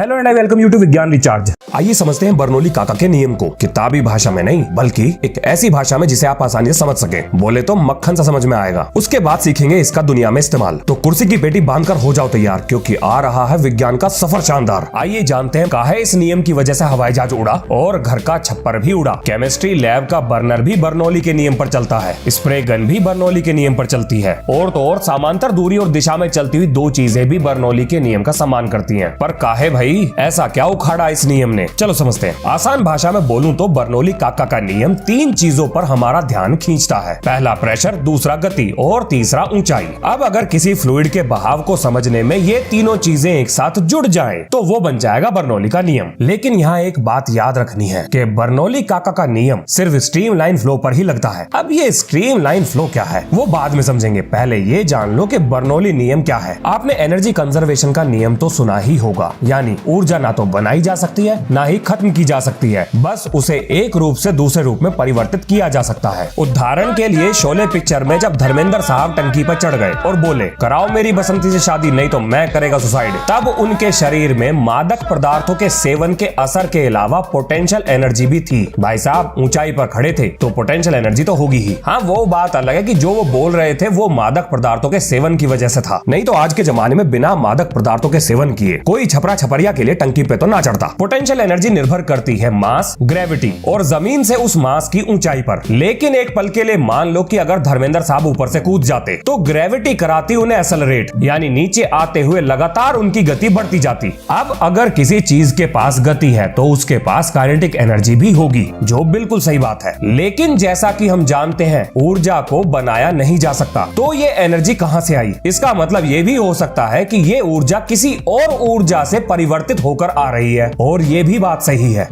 Hello and I welcome you to Vigyan Recharge. आइए समझते हैं बर्नौली काका के नियम को, किताबी भाषा में नहीं बल्कि एक ऐसी भाषा में जिसे आप आसानी से समझ सके। बोले तो मक्खन सा समझ में आएगा। उसके बाद सीखेंगे इसका दुनिया में इस्तेमाल। तो कुर्सी की पेटी बांधकर हो जाओ तैयार, क्योंकि आ रहा है विज्ञान का सफर शानदार। आइए जानते हैं काहे इस नियम की वजह से हवाई जहाज उड़ा और घर का छप्पर भी उड़ा। केमिस्ट्री लैब का बर्नर भी बर्नौली के नियम पर चलता है, स्प्रे गन भी बर्नौली के नियम पर चलती है, और तो और समांतर दूरी और दिशा में चलती हुई दो चीजें भी बर्नौली के नियम का सम्मान करती हैं। पर काहे भाई ऐसा क्या उखाड़ा इस नियम ने? चलो समझते हैं। आसान भाषा में बोलूं तो बर्नौली काका का नियम तीन चीजों पर हमारा ध्यान खींचता है। पहला प्रेशर, दूसरा गति और तीसरा ऊंचाई। अब अगर किसी फ्लूइड के बहाव को समझने में ये तीनों चीजें एक साथ जुड़ जाएं, तो वो बन जाएगा बर्नौली का नियम। लेकिन यहाँ एक बात याद रखनी है कि बर्नौली काका का नियम सिर्फ स्ट्रीमलाइन फ्लो पर ही लगता है। अब ये स्ट्रीमलाइन फ्लो क्या है वो बाद में समझेंगे। पहले ये जान लो कि बर्नौली नियम क्या है। आपने एनर्जी कंजर्वेशन का नियम तो सुना ही होगा, यानी ऊर्जा ना तो बनाई जा सकती है ना ही खत्म की जा सकती है, बस उसे एक रूप से दूसरे रूप में परिवर्तित किया जा सकता है। उदाहरण के लिए शोले पिक्चर में जब धर्मेंद्र साहब टंकी पर चढ़ गए और बोले कराओ मेरी बसंती से शादी नहीं तो मैं करेगा सुसाइड, तब उनके शरीर में मादक पदार्थों के सेवन के असर के अलावा पोटेंशियल एनर्जी भी थी। भाई साहब ऊंचाई पर खड़े थे तो पोटेंशियल एनर्जी तो होगी ही। हाँ, वो बात अलग है कि जो वो बोल रहे थे वो मादक पदार्थों के सेवन की वजह से था, नहीं तो आज के जमाने में बिना मादक पदार्थों के सेवन किए कोई छपरा छपरिया के लिए टंकी पे तो ना चढ़ता। पोटेंशियल एनर्जी निर्भर करती है मास, ग्रेविटी और जमीन से उस मास की ऊंचाई पर। लेकिन एक पल के लिए मान लो कि अगर धर्मेंद्र साहब ऊपर से कूद जाते तो ग्रेविटी कराती उन्हें एक्सेलरेट, यानी नीचे आते हुए लगातार उनकी गति बढ़ती जाती। अब अगर किसी चीज के पास गति है तो उसके पास काइनेटिक एनर्जी भी होगी, जो बिल्कुल सही बात है। लेकिन जैसा कि हम जानते हैं ऊर्जा को बनाया नहीं जा सकता, तो ये एनर्जी कहां से आई? इसका मतलब ये भी हो सकता है कि ये ऊर्जा किसी और ऊर्जा से परिवर्तित होकर आ रही है, और ये भी बात सही है।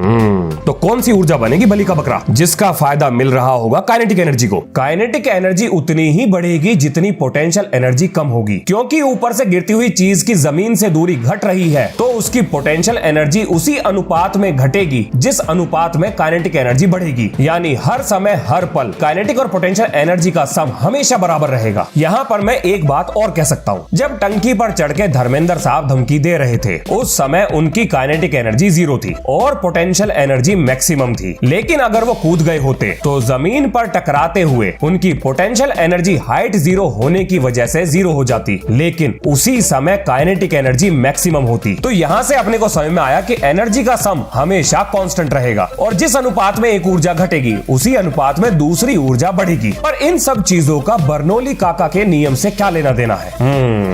तो कौन सी ऊर्जा बनेगी बलि का बकरा, जिसका फायदा मिल रहा होगा काइनेटिक एनर्जी को? काइनेटिक एनर्जी उतनी ही बढ़ेगी जितनी पोटेंशियल एनर्जी कम होगी, क्योंकि ऊपर से गिरती हुई चीज की जमीन से दूरी घट रही है तो उसकी पोटेंशियल एनर्जी उसी अनुपात में घटेगी जिस अनुपात में काइनेटिक एनर्जी बढ़ेगी। यानी हर समय हर पल काइनेटिक और पोटेंशियल एनर्जी का सम हमेशा बराबर रहेगा। यहाँ पर मैं एक बात और कह सकता हूँ, जब टंकी पर चढ़ के धर्मेंद्र साहब धमकी दे रहे थे उस समय उनकी काइनेटिक एनर्जी 0 थी और पोटेंशियल एनर्जी मैक्सिमम थी। लेकिन अगर वो कूद गए होते तो जमीन पर टकराते हुए उनकी पोटेंशियल एनर्जी हाइट 0 होने की वजह से 0 हो जाती, लेकिन उसी समय काइनेटिक एनर्जी मैक्सिमम होती। तो यहाँ से अपने को समझ में आया कि एनर्जी का सम हमेशा कांस्टेंट रहेगा और जिस अनुपात में एक ऊर्जा घटेगी उसी अनुपात में दूसरी ऊर्जा बढ़ेगी। पर इन सब चीजों का बर्नौली काका के नियम से क्या लेना देना है?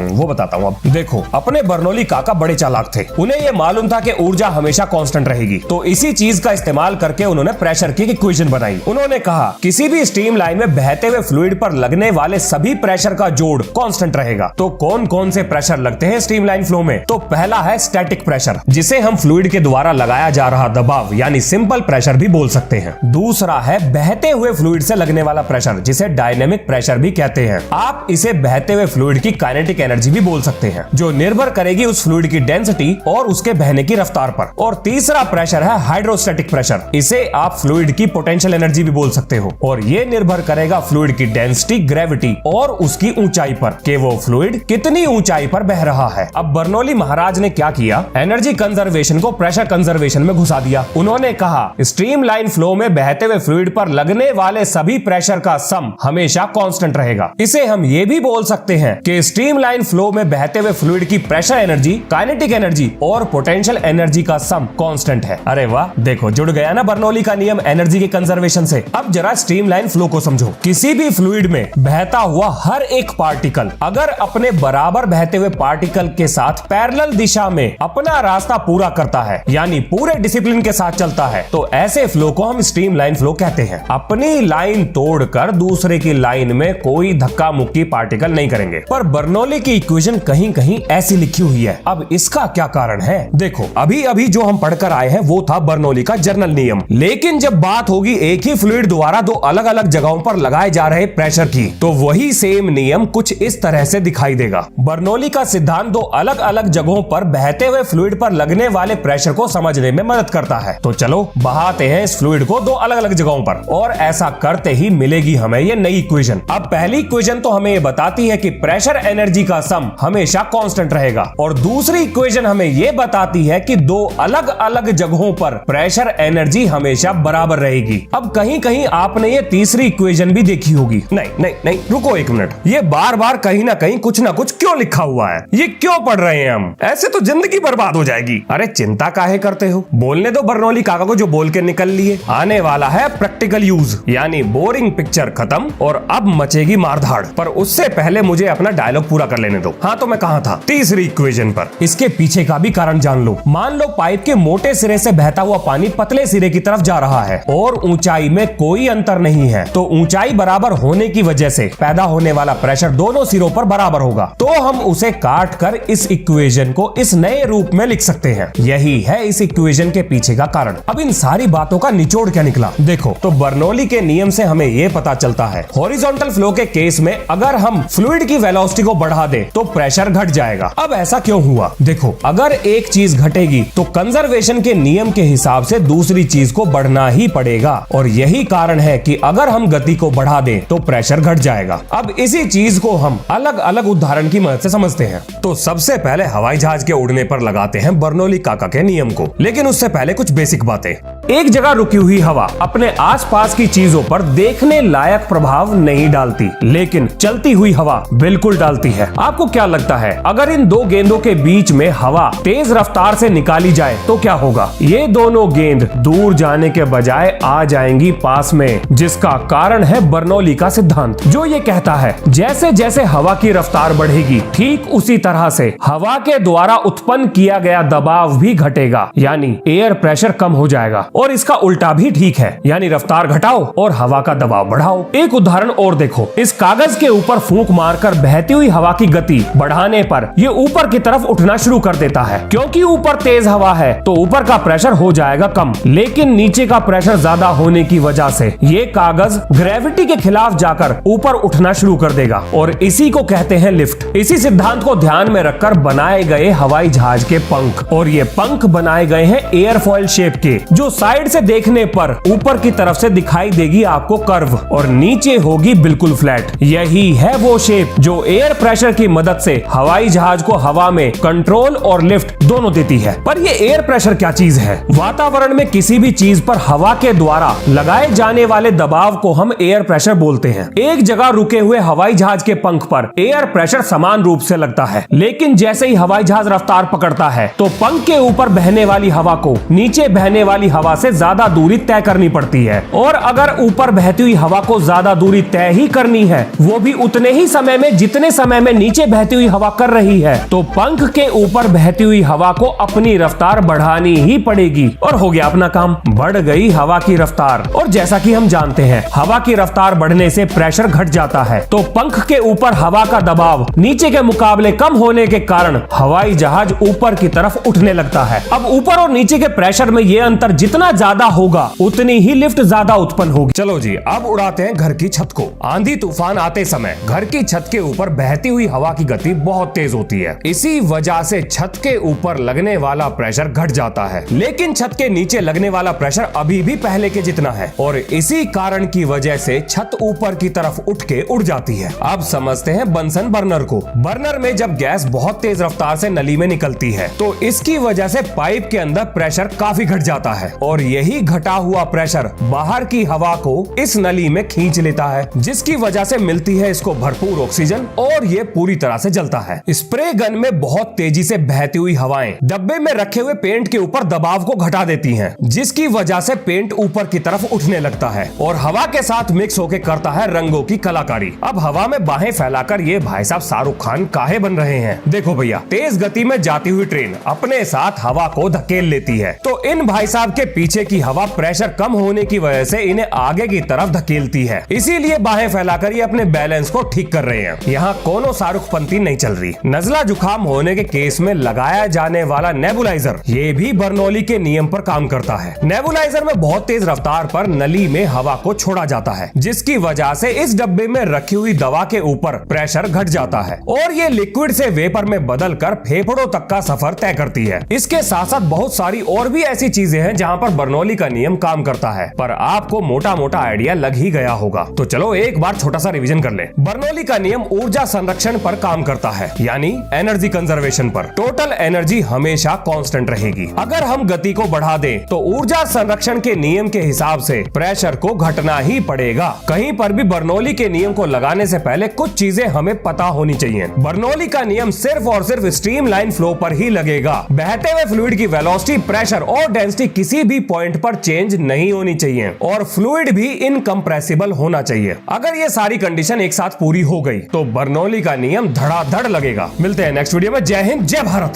वो बताता हूँ। अब देखो, अपने बर्नौली काका बड़े चालाक थे। उन्हें यह मालूम था कि ऊर्जा हमेशा कांस्टेंट रहेगी, तो इसी चीज का इस्तेमाल करके उन्होंने प्रेशर की इक्वेशन बनाई। उन्होंने कहा किसी भी स्ट्रीम लाइन में बहते हुए फ्लूइड पर लगने वाले सभी प्रेशर का जोड़ कांस्टेंट रहेगा। तो कौन कौन से प्रेशर लगते हैं स्ट्रीम लाइन फ्लो में? तो पहला है स्टैटिक प्रेशर, जिसे हम फ्लूइड के द्वारा लगाया जा रहा दबाव यानी सिंपल प्रेशर भी बोल सकते हैं। दूसरा है बहते हुए फ्लूइड से लगने वाला प्रेशर, जिसे डायनेमिक प्रेशर भी कहते हैं। आप इसे बहते हुए फ्लूइड की काइनेटिक एनर्जी भी बोल सकते हैं, जो निर्भर करेगी उस फ्लूइड की डेंसिटी और उसके बहने की रफ्तार पर। और तीसरा प्रेशर है हाइड्रोस्टैटिक प्रेशर, इसे आप फ्लूइड की पोटेंशियल एनर्जी भी बोल सकते हो, और ये निर्भर करेगा फ्लूइड की डेंसिटी, ग्रेविटी और उसकी ऊंचाई पर कि वो फ्लूइड कितनी ऊंचाई पर बह रहा है। अब बर्नौली महाराज ने क्या किया? एनर्जी कंजर्वेशन को प्रेशर कंजर्वेशन में घुसा दिया। उन्होंने कहा स्ट्रीम लाइन फ्लो में बहते हुए फ्लूइड पर लगने वाले सभी प्रेशर का सम हमेशा कांस्टेंट रहेगा। इसे हम ये भी बोल सकते हैं कि स्ट्रीम लाइन फ्लो में बहते हुए फ्लूइड की प्रेशर एनर्जी, काइनेटिक एनर्जी और पोटेंशियल एनर्जी का सम कांस्टेंट है। अरे वाह, देखो जुड़ गया ना बर्नौली का नियम एनर्जी के कंजर्वेशन से। अब जरा स्ट्रीमलाइन फ्लो को समझो। किसी भी फ्लूइड में बहता हुआ हर एक पार्टिकल अगर अपने बराबर बहते हुए पार्टिकल के साथ पैरेलल दिशा में अपना रास्ता पूरा करता है, यानी पूरे डिसिप्लिन के साथ चलता है, तो ऐसे फ्लो को हम स्ट्रीमलाइन फ्लो कहते हैं। अपनी लाइन तोड़कर दूसरे की लाइन में कोई धक्का मुक्की पार्टिकल नहीं करेंगे। पर बर्नौली की इक्वेशन कहीं कहीं ऐसी लिखी हुई है। अब इसका क्या कारण है? देखो, अभी अभी जो हम पढ़कर आए हैं वो था बर्नौली का जनरल नियम, लेकिन जब बात होगी एक ही फ्लूइड द्वारा दो अलग अलग जगहों पर लगाए जा रहे प्रेशर की, तो वही सेम नियम कुछ इस तरह से दिखाई देगा। बर्नौली का सिद्धांत दो अलग अलग जगहों पर बहते हुए फ्लूइड पर लगने वाले प्रेशर को समझने में मदद करता है। तो चलो बहाते हैं इस फ्लूइड को दो अलग अलग जगहों पर, और ऐसा करते ही मिलेगी हमें ये नई इक्वेशन। अब पहली इक्वेशन तो हमें ये बताती है कि प्रेशर एनर्जी का सम हमेशा कांस्टेंट रहेगा, और दूसरी इक्वेशन हमें ये ये बताती है कि दो अलग अलग जगहों पर प्रेशर एनर्जी हमेशा बराबर रहेगी। अब कहीं कहीं आपने ये तीसरी इक्वेशन भी देखी होगी। नहीं नहीं नहीं, रुको एक मिनट, ये बार बार कहीं ना कहीं कुछ ना कुछ क्यों लिखा हुआ है? ये क्यों पढ़ रहे हैं हम? ऐसे तो जिंदगी बर्बाद हो जाएगी। अरे चिंता काहे करते हो, बोलने दो बर्नौली काका को जो बोल के निकल लिए। आने वाला है प्रैक्टिकल यूज, यानी बोरिंग पिक्चर खत्म और अब मचेगी मारधाड़। पर उससे पहले मुझे अपना डायलॉग पूरा कर लेने दो। हाँ तो मैं कहाँ था? तीसरी इक्वेशन पर। इसके पीछे का भी कारण जान लो। मान लो पाइप के मोटे सिरे से बहता हुआ पानी पतले सिरे की तरफ जा रहा है और ऊंचाई में कोई अंतर नहीं है, तो ऊंचाई बराबर होने की वजह से पैदा होने वाला प्रेशर दोनों सिरों पर बराबर होगा। तो हम उसे काट कर इस इक्वेशन को इस नए रूप में लिख सकते हैं। यही है इस इक्वेशन के पीछे का कारण। अब इन सारी बातों का निचोड़ क्या निकला देखो। तो बर्नौली के नियम से हमें यह पता चलता है, हॉरिजॉन्टल फ्लो के केस में अगर हम फ्लूइड की वेलोसिटी को बढ़ा दें तो प्रेशर घट जाएगा। अब ऐसा क्यों हुआ? देखो, अगर एक चीज घटेगी तो कंजर्वेशन के नियम के हिसाब से दूसरी चीज को बढ़ना ही पड़ेगा, और यही कारण है कि अगर हम गति को बढ़ा दें तो प्रेशर घट जाएगा। अब इसी चीज को हम अलग अलग उदाहरण की मदद से समझते हैं। तो सबसे पहले हवाई जहाज के उड़ने पर लगाते हैं बर्नौली काका के नियम को, लेकिन उससे पहले कुछ बेसिक बातें। एक जगह रुकी हुई हवा अपने आसपास की चीजों पर देखने लायक प्रभाव नहीं डालती, लेकिन चलती हुई हवा बिल्कुल डालती है। आपको क्या लगता है, अगर इन दो गेंदों के बीच में हवा तेज रफ्तार से निकाली जाए तो क्या होगा? ये दोनों गेंद दूर जाने के बजाय आ जाएंगी पास में, जिसका कारण है बर्नौली का सिद्धांत, जो ये कहता है जैसे जैसे हवा की रफ्तार बढ़ेगी ठीक उसी तरह से हवा के द्वारा उत्पन्न किया गया दबाव भी घटेगा, यानी एयर प्रेशर कम हो जाएगा। और इसका उल्टा भी ठीक है, यानी रफ्तार घटाओ और हवा का दबाव बढ़ाओ। एक उदाहरण और देखो, इस कागज के ऊपर फूंक मारकर बहती हुई हवा की गति बढ़ाने पर ये ऊपर की तरफ उठना शुरू कर देता है। क्योंकि ऊपर तेज हवा है तो ऊपर का प्रेशर हो जाएगा कम, लेकिन नीचे का प्रेशर ज्यादा होने की वजह से ये कागज ग्रेविटी के खिलाफ जाकर ऊपर उठना शुरू कर देगा, और इसी को कहते हैं लिफ्ट। इसी सिद्धांत को ध्यान में रखकर बनाए गए हवाई जहाज के पंख, और ये पंख बनाए गए हैं एयरफॉइल शेप के, जो साइड से देखने पर ऊपर की तरफ से दिखाई देगी आपको कर्व और नीचे होगी बिल्कुल फ्लैट। यही है वो शेप जो एयर प्रेशर की मदद से हवाई जहाज को हवा में कंट्रोल और लिफ्ट दोनों देती है। पर ये एयर प्रेशर क्या चीज है? वातावरण में किसी भी चीज पर हवा के द्वारा लगाए जाने वाले दबाव को हम एयर प्रेशर बोलते हैं। एक जगह रुके हुए हवाई जहाज के पंख पर एयर प्रेशर समान रूप से लगता है, लेकिन जैसे ही हवाई जहाज रफ्तार पकड़ता है तो पंख के ऊपर बहने वाली हवा को नीचे बहने वाली हवा से ज्यादा दूरी तय करनी पड़ती है। और अगर ऊपर बहती हुई हवा को ज्यादा दूरी तय ही करनी है, वो भी उतने ही समय में जितने समय में नीचे बहती हुई हवा कर रही है, तो पंख के ऊपर बहती हुई हवा को अपनी रफ्तार बढ़ानी ही पड़ेगी। और हो गया अपना काम, बढ़ गई हवा की रफ्तार। और जैसा कि हम जानते हैं, हवा की रफ्तार बढ़ने से प्रेशर घट जाता है, तो पंख के ऊपर हवा का दबाव नीचे के मुकाबले कम होने के कारण हवाई जहाज ऊपर की तरफ उठने लगता है। अब ऊपर और नीचे के प्रेशर में ये अंतर जितना ज्यादा होगा उतनी ही लिफ्ट ज्यादा उत्पन्न होगी। चलो जी, अब उड़ाते हैं घर की छत को। आंधी तूफान आते समय घर की छत के ऊपर बहती हुई हवा की गति बहुत तेज होती है। इसी वजह से छत के ऊपर लगने वाला प्रेशर घट जाता है, लेकिन छत के नीचे लगने वाला प्रेशर अभी भी पहले के जितना है, और इसी कारण की वजह से छत ऊपर की तरफ उठ के उड़ जाती है। अब समझते हैं बंसन बर्नर को। बर्नर में जब गैस बहुत तेज रफ्तार से नली में निकलती है तो इसकी वजह से पाइप के अंदर प्रेशर काफी घट जाता है, और यही घटा हुआ प्रेशर बाहर की हवा को इस नली में खींच लेता है, जिसकी वजह से मिलती है इसको भरपूर ऑक्सीजन, और ये पूरी तरह से जलता है। स्प्रे गन में बहुत तेजी से बहती हुई हवाएं डब्बे में रखे हुए पेंट के ऊपर दबाव को घटा देती हैं, जिसकी वजह से पेंट ऊपर की तरफ उठने लगता है और हवा के साथ मिक्स होकर करता है रंगों की कलाकारी। अब हवा में बाहें फैलाकर ये भाई साहब शाहरुख खान काहे बन रहे हैं? देखो भैया, तेज गति में जाती हुई ट्रेन अपने साथ हवा को धकेल लेती है, तो इन भाई साहब के पीछे की हवा प्रेशर कम होने की वजह से इन्हें आगे की तरफ धकेलती है। इसीलिए बाहें फैलाकर ये अपने बैलेंस को ठीक कर रहे हैं। यहाँ कोनो शाहरुख पंती नहीं चल रही। नजला जुकाम होने के केस में लगाया जाने वाला नेबुलाइजर ये भी बर्नौली के नियम पर काम करता है। नेबुलाइजर में बहुत तेज रफ्तार पर नली में हवा को छोड़ा जाता है, जिसकी वजह से इस डब्बे में रखी हुई दवा के ऊपर प्रेशर घट जाता है और ये लिक्विड से वेपर में बदलकर फेफड़ों तक का सफर तय करती है। इसके साथ साथ बहुत सारी और भी ऐसी चीजें हैं जहाँ पर और बर्नौली का नियम काम करता है, पर आपको मोटा मोटा आइडिया लग ही गया होगा। तो चलो एक बार छोटा सा रिवीजन कर ले। बर्नौली का नियम ऊर्जा संरक्षण पर काम करता है, यानी एनर्जी कंजर्वेशन पर। टोटल एनर्जी हमेशा कांस्टेंट रहेगी। अगर हम गति को बढ़ा दें तो ऊर्जा संरक्षण के नियम के हिसाब से प्रेशर को घटना ही पड़ेगा। कहीं पर भी बर्नौली के नियम को लगाने से पहले कुछ चीजें हमें पता होनी चाहिए। बर्नौली का नियम सिर्फ और सिर्फ स्ट्रीमलाइन फ्लो पर ही लगेगा। बहते हुए फ्लूइड की वेलोसिटी, प्रेशर और डेंसिटी किसी भी पॉइंट पर चेंज नहीं होनी चाहिए और फ्लूइड भी इनकंप्रेसिबल होना चाहिए। अगर ये सारी कंडीशन एक साथ पूरी हो गई तो बर्नौली का नियम धड़ाधड़ लगेगा। मिलते हैं नेक्स्ट वीडियो में। जय हिंद, जय भारत।